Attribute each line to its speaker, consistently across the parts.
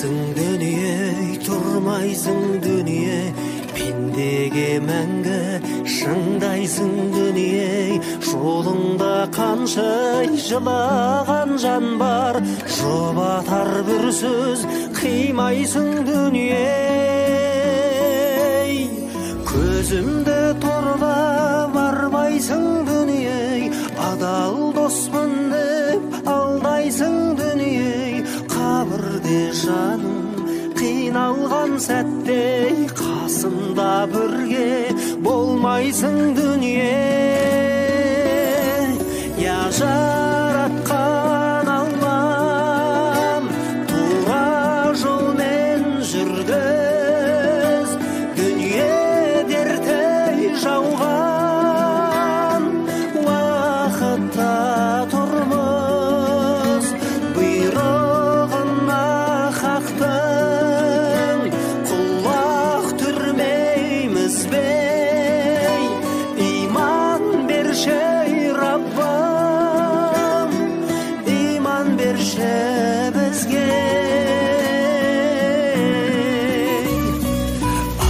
Speaker 1: Turmayсың дүние, turmayсың дүние, пендеге мәңгі шыңдайсың дүние. Жолыңда қанша жылаған жан бар, жұбатар бір сөз қимайсың дүние. Көзімді торлап бармайсың дүние, адал доспын деп алдайсың дүние. Қабірде жаным қиналған сәтте, қасымда бірге болмайсың дүние. Я жаратқан Аллам, тура жолмен жүргіз, дүние дерте жауған уақытта тұрмыз. Бұйрығына хақтың құлақ түрмейміз бей, иман берші Раббым, иман берші бізге.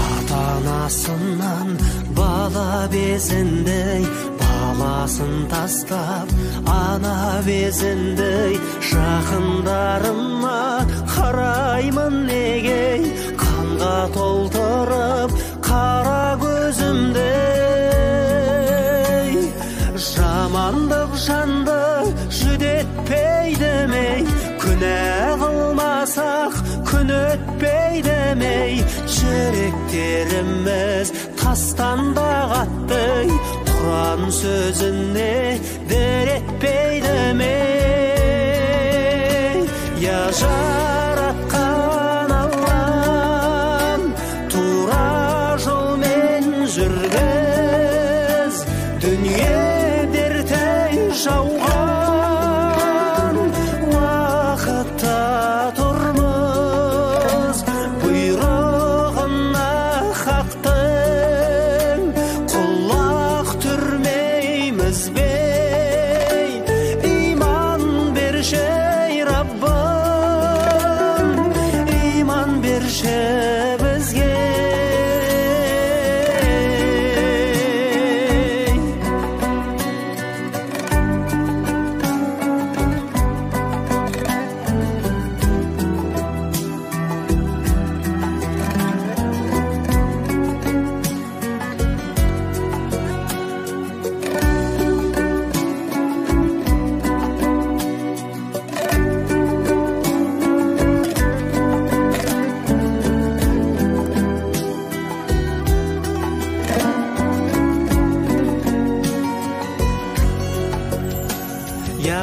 Speaker 1: Ата-анасынан бала безіндей, баласын тастап ана безіндей, жақындарыма қараймын неге, қанға толтырып қара көзімдей. Жамандық жанды жүдетпей демей, күнә қылмасақ күн өтпей демей, жүректеріміз тастан да қатты, Құран сөзіне дер етпей демей. Я жаратқан Аллам, тура жолмен жүргіз, дүние дерте жауған уақытта тұрмыз. Бұйрығына хақтың құлақ түрмейміз бей, иман берші Раббым, иман берші бізге. Я